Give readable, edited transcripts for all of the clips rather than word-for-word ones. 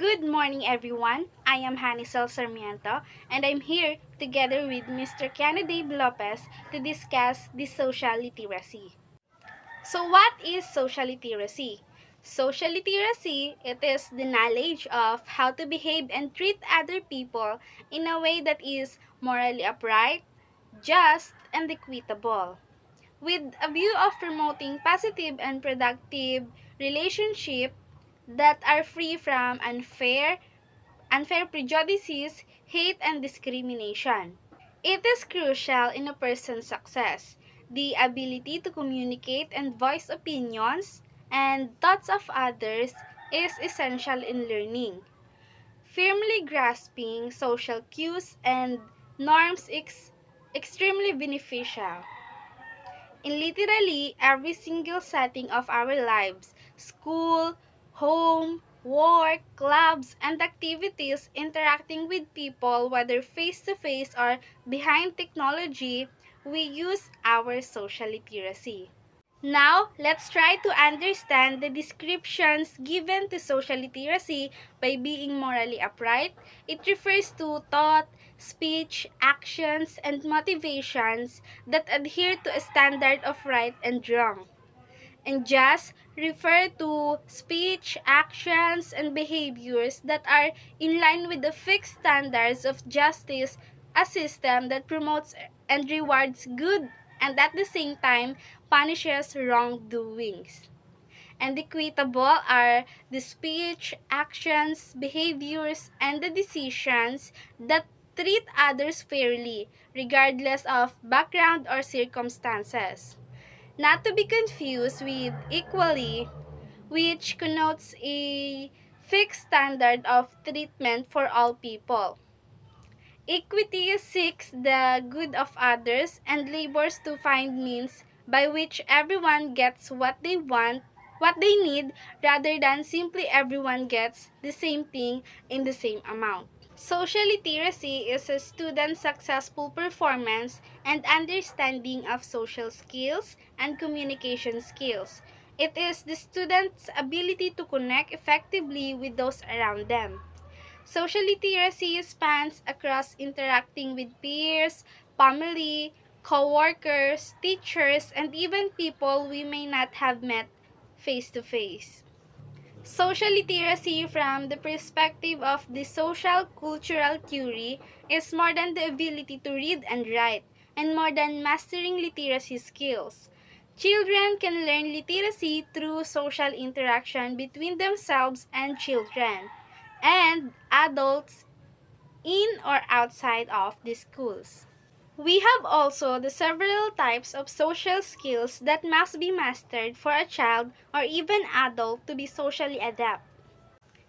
Good morning, everyone. I am Hanisel Sarmiento, and I'm here together with Mr. Kennedy Lopez to discuss the social literacy. So, what is social literacy? Social literacy, it is the knowledge of how to behave and treat other people in a way that is morally upright, just, and equitable, with a view of promoting positive and productive relationships that are free from unfair prejudices, hate, and discrimination. It is crucial in a person's success. The ability to communicate and voice opinions and thoughts of others is essential in learning. Firmly grasping social cues and norms is extremely beneficial in literally every single setting of our lives: school, home, work, clubs, and activities. Interacting with people, whether face to face or behind technology, we use our social literacy. Now, let's try to understand the descriptions given to social literacy by being morally upright. It refers to thought, speech, actions, and motivations that adhere to a standard of right and wrong. And just refer to speech, actions, and behaviors that are in line with the fixed standards of justice, a system that promotes and rewards good and at the same time punishes wrongdoings. And equitable are the speech, actions, behaviors, and the decisions that treat others fairly, regardless of background or circumstances. Not to be confused with equally, which connotes a fixed standard of treatment for all people. Equity seeks the good of others and labors to find means by which everyone gets what they need, rather than simply everyone gets the same thing in the same amount. Social literacy is a student's successful performance and understanding of social skills and communication skills. It is the student's ability to connect effectively with those around them. Social literacy spans across interacting with peers, family, co-workers, teachers, and even people we may not have met face to face. Social literacy, from the perspective of the social cultural theory, is more than the ability to read and write, and more than mastering literacy skills. Children can learn literacy through social interaction between themselves and children, and adults in or outside of the schools. We have also the several types of social skills that must be mastered for a child or even adult to be socially adept.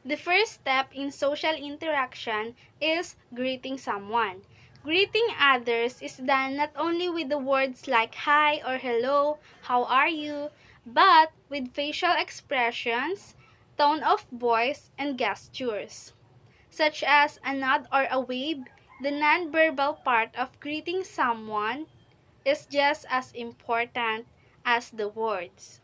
The first step in social interaction is greeting someone. Greeting others is done not only with the words like hi or hello, how are you, but with facial expressions, tone of voice, and gestures, such as a nod or a wave. The nonverbal part of greeting someone is just as important as the words.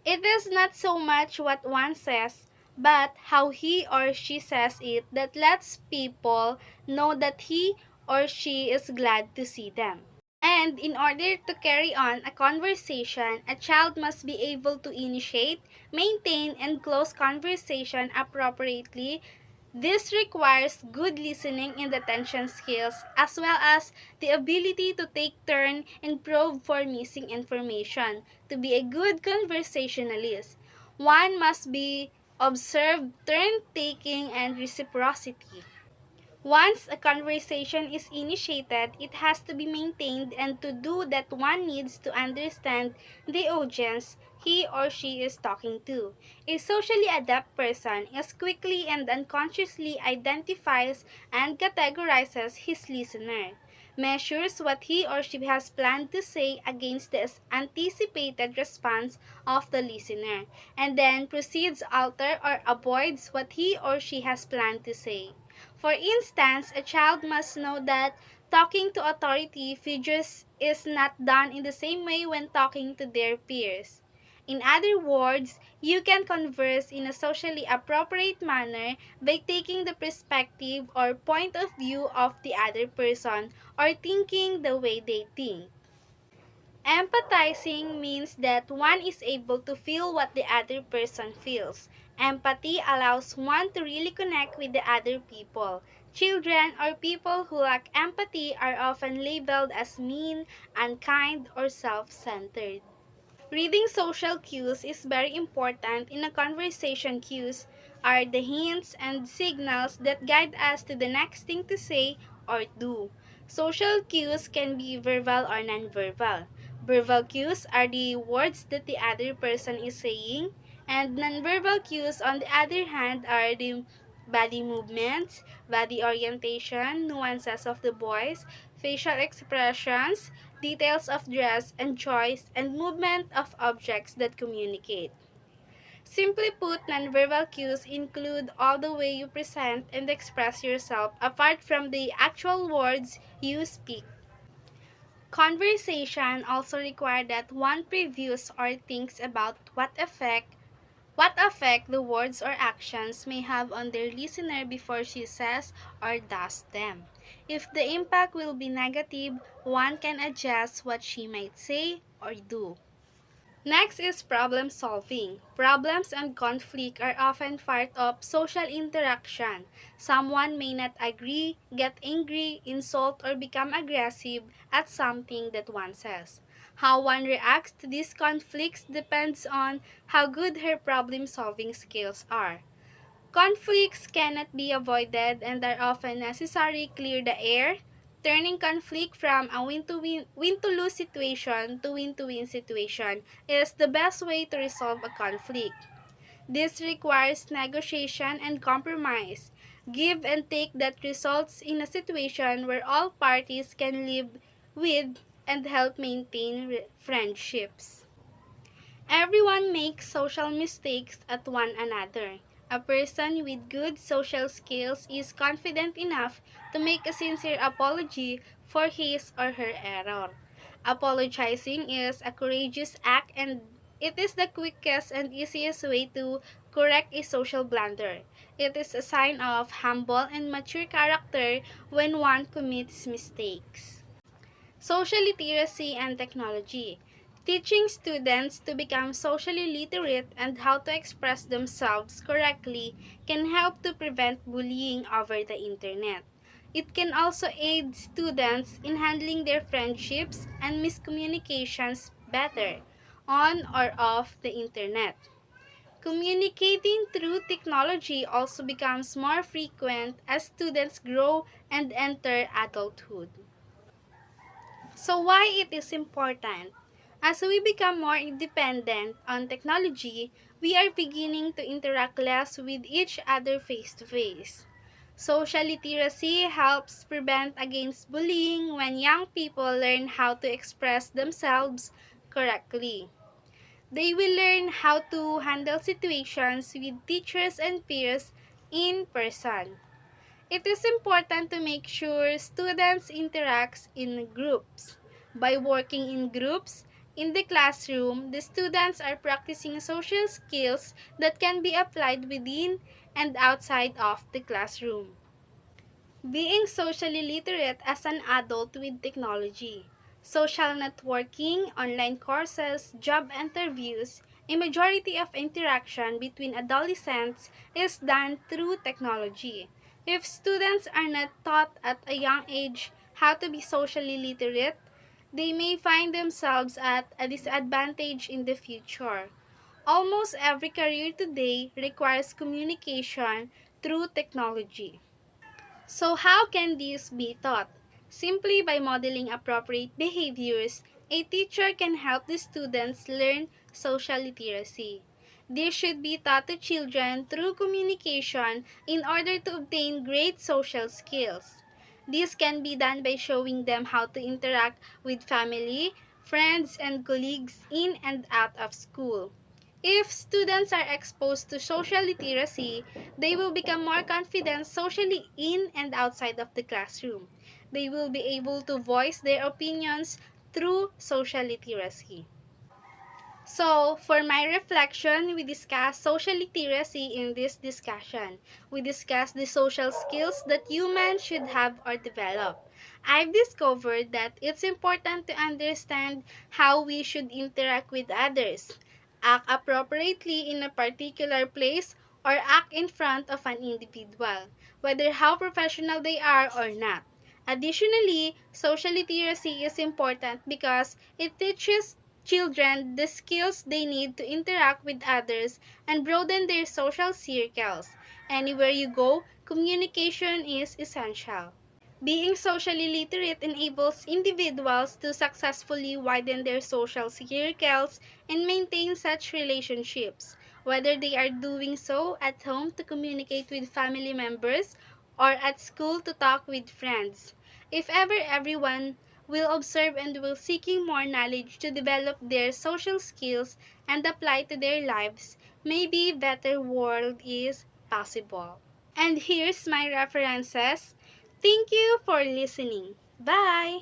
It is not so much what one says, but how he or she says it that lets people know that he or she is glad to see them. And in order to carry on a conversation, a child must be able to initiate, maintain, and close conversation appropriately. This requires good listening and attention skills, as well as the ability to take turn and probe for missing information. To be a good conversationalist, one must be observed, turn-taking, and reciprocity. Once a conversation is initiated, it has to be maintained, and to do that one needs to understand the audience he or she is talking to. A socially adept person is quickly and unconsciously identifies and categorizes his listener, measures what he or she has planned to say against the anticipated response of the listener, and then proceeds alter or avoids what he or she has planned to say. For instance, a child must know that talking to authority figures is not done in the same way when talking to their peers. In other words, you can converse in a socially appropriate manner by taking the perspective or point of view of the other person or thinking the way they think. Empathizing means that one is able to feel what the other person feels. Empathy allows one to really connect with the other people. Children or people who lack empathy are often labeled as mean, unkind, or self-centered. Reading social cues is very important in a conversation. Cues are the hints and signals that guide us to the next thing to say or do. Social cues can be verbal or nonverbal. Verbal cues are the words that the other person is saying, and nonverbal cues, on the other hand, are the body movements, body orientation, nuances of the voice, facial expressions, details of dress and choice, and movement of objects that communicate. Simply put, nonverbal cues include all the way you present and express yourself apart from the actual words you speak. Conversation also requires that one previews or thinks about what effect the words or actions may have on their listener before she says or does them. If the impact will be negative, one can adjust what she might say or do. Next is problem solving. Problems and conflict are often part of social interaction. Someone may not agree, get angry, insult, or become aggressive at something that one says. How one reacts to these conflicts depends on how good her problem solving skills are. Conflicts cannot be avoided and are often necessary. Clear the air. Turning conflict from a win-to-lose situation to win-to-win situation is the best way to resolve a conflict. This requires negotiation and compromise, give and take that results in a situation where all parties can live with and help maintain friendships. Everyone makes social mistakes at one another. A person with good social skills is confident enough to make a sincere apology for his or her error. Apologizing is a courageous act, and it is the quickest and easiest way to correct a social blunder. It is a sign of humble and mature character when one commits mistakes. Social literacy and technology. Teaching students to become socially literate and how to express themselves correctly can help to prevent bullying over the internet. It can also aid students in handling their friendships and miscommunications better on or off the internet. Communicating through technology also becomes more frequent as students grow and enter adulthood. So why it is important? As we become more independent on technology, we are beginning to interact less with each other face to face. Social literacy helps prevent against bullying when young people learn how to express themselves correctly. They will learn how to handle situations with teachers and peers in person. It is important to make sure students interact in groups. By working in groups in the classroom, the students are practicing social skills that can be applied within and outside of the classroom. Being socially literate as an adult with technology. Social networking, online courses, job interviews, a majority of interaction between adolescents is done through technology. If students are not taught at a young age how to be socially literate, they may find themselves at a disadvantage in the future. Almost every career today requires communication through technology. So how can this be taught? Simply by modeling appropriate behaviors, a teacher can help the students learn social literacy. This should be taught to children through communication in order to obtain great social skills. This can be done by showing them how to interact with family, friends, and colleagues in and out of school. If students are exposed to social literacy, they will become more confident socially in and outside of the classroom. They will be able to voice their opinions through social literacy. So, for my reflection, we discuss social literacy in this discussion. We discuss the social skills that humans should have or develop. I've discovered that it's important to understand how we should interact with others, act appropriately in a particular place, or act in front of an individual, whether how professional they are or not. Additionally, social literacy is important because it teaches children the skills they need to interact with others and broaden their social circles. Anywhere you go, communication is essential. Being socially literate enables individuals to successfully widen their social circles and maintain such relationships, whether they are doing so at home to communicate with family members or at school to talk with friends. If ever everyone will observe and will seeking more knowledge to develop their social skills and apply to their lives, maybe better world is possible. And here's my references. Thank you for listening. Bye!